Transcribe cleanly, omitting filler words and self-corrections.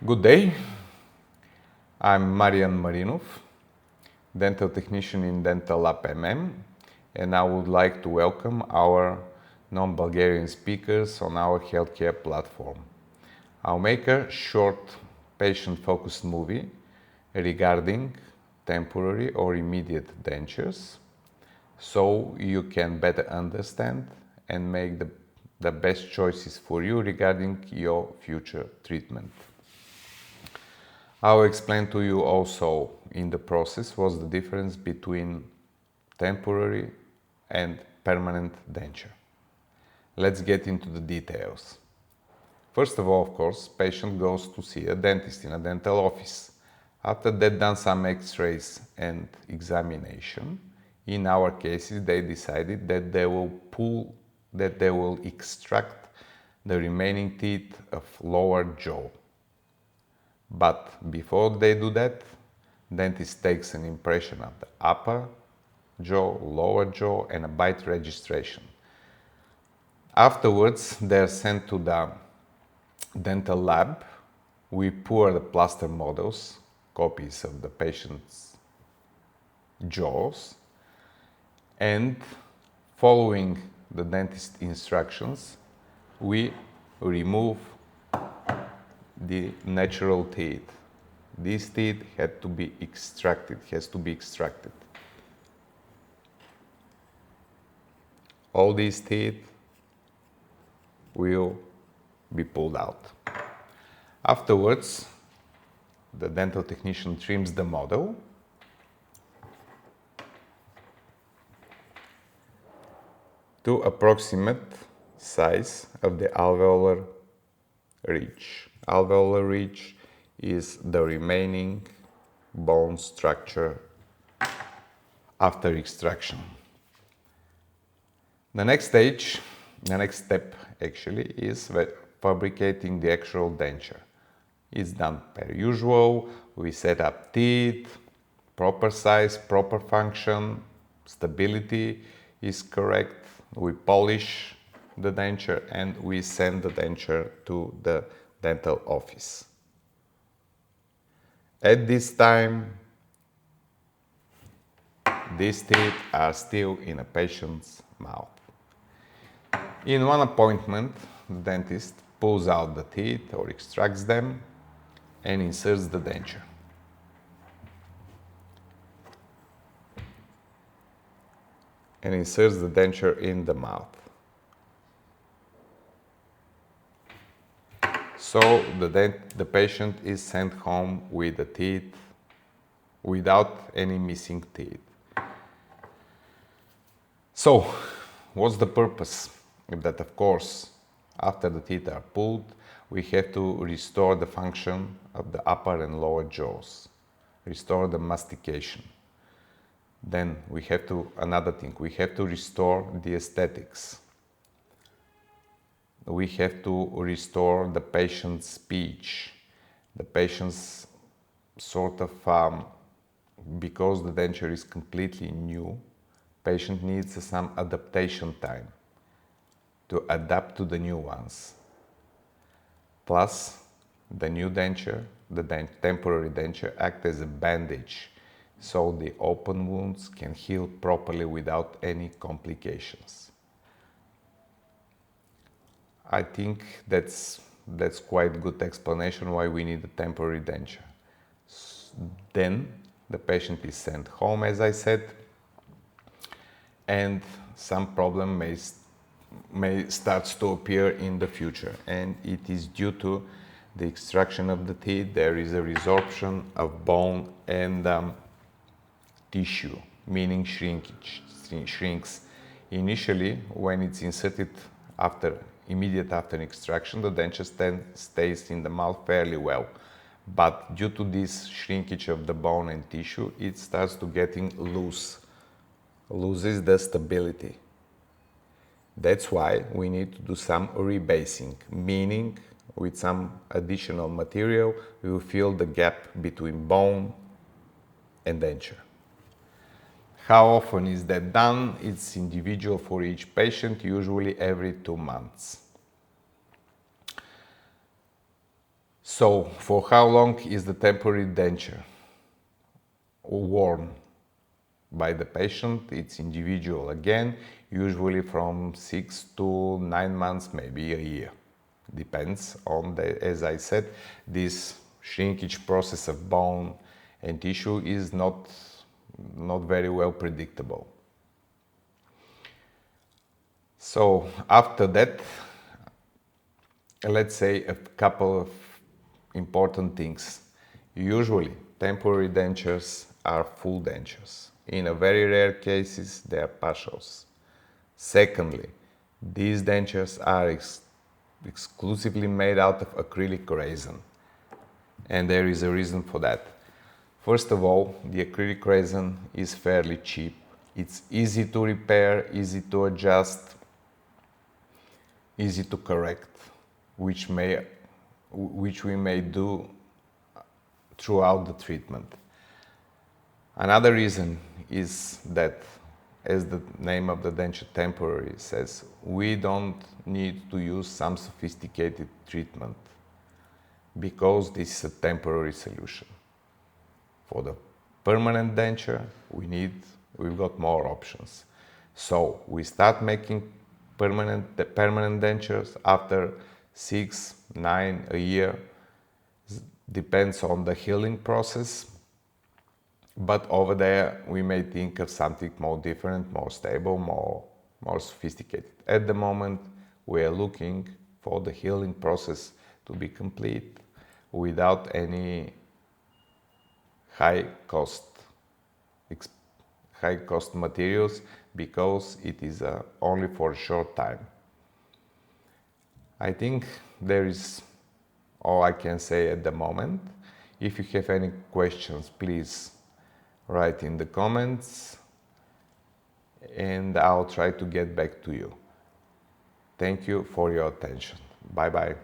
Good day, I'm Marian Marinov, dental technician in Dental Lab and I would like to welcome our non-Bulgarian speakers on our healthcare platform. I'll make a short patient-focused movie regarding temporary or immediate dentures so you can better understand and make the best choices for you regarding your future treatment. I'll explain to you also in the process what's the difference between temporary and permanent denture. Let's get into the details. First of all, of course, patient goes to see a dentist in a dental office. After they've done some x-rays and examination, in our cases they decided that they will extract the remaining teeth of lower jaw. But before they do that, dentist takes an impression of the upper jaw, lower jaw and a bite registration. Afterwards, they're sent to the dental lab. We pour the plaster models, copies of the patient's jaws, and following the dentist instructions, we remove the natural teeth. These teeth has to be extracted. All these teeth will be pulled out. Afterwards, the dental technician trims the model to approximate size of the alveolar ridge. Alveolar ridge is the remaining bone structure after extraction. The next step actually is fabricating the actual denture. It's done per usual. We set up teeth, proper size, proper function, stability is correct. We polish the denture and we send the denture to the dental office. At this time, these teeth are still in a patient's mouth. In one appointment, the dentist pulls out the teeth or extracts them and inserts the denture. In the mouth. So the patient is sent home with the teeth without any missing teeth. So, what's the purpose? That of course, after the teeth are pulled, we have to restore the function of the upper and lower jaws, restore the mastication. Then we have to restore the aesthetics. We have to restore the patient's speech, the patient's because the denture is completely new, patient needs some adaptation time to adapt to the new ones. Plus, the new denture, temporary denture, act as a bandage, so the open wounds can heal properly without any complications. I think that's quite good explanation why we need a temporary denture. Then the patient is sent home, as I said, and some problem may start to appear in the future, and it is due to the extraction of the teeth. There is a resorption of bone and tissue, meaning shrinks. Initially, when it's inserted immediate after extraction, the denture stays in the mouth fairly well. But due to this shrinkage of the bone and tissue, it starts to getting loose, loses the stability. That's why we need to do some rebasing, meaning with some additional material, we will fill the gap between bone and denture. How often is that done? It's individual for each patient, usually every 2 months. So, for how long is the temporary denture worn by the patient? It's individual again, usually from 6 to 9 months, maybe a year. Depends on the, as I said, this shrinkage process of bone and tissue is not very well predictable. So after that, let's say a couple of important things. Usually temporary dentures are full dentures. In a very rare cases, they are partials. Secondly, these dentures are exclusively made out of acrylic resin, and there is a reason for that. First of all, the acrylic resin is fairly cheap. It's easy to repair, easy to adjust, easy to correct, which we may do throughout the treatment. Another reason is that, as the name of the denture temporary says, we don't need to use some sophisticated treatment because this is a temporary solution. For the permanent denture, we've got more options. So we start making permanent dentures after 6, 9, a year. Depends on the healing process. But over there, we may think of something more different, more stable, more sophisticated. At the moment, we are looking for the healing process to be complete without any high cost materials, because it is only for a short time. I think there is all I can say at the moment. If you have any questions, please write in the comments and I'll try to get back to you. Thank you for your attention. Bye bye.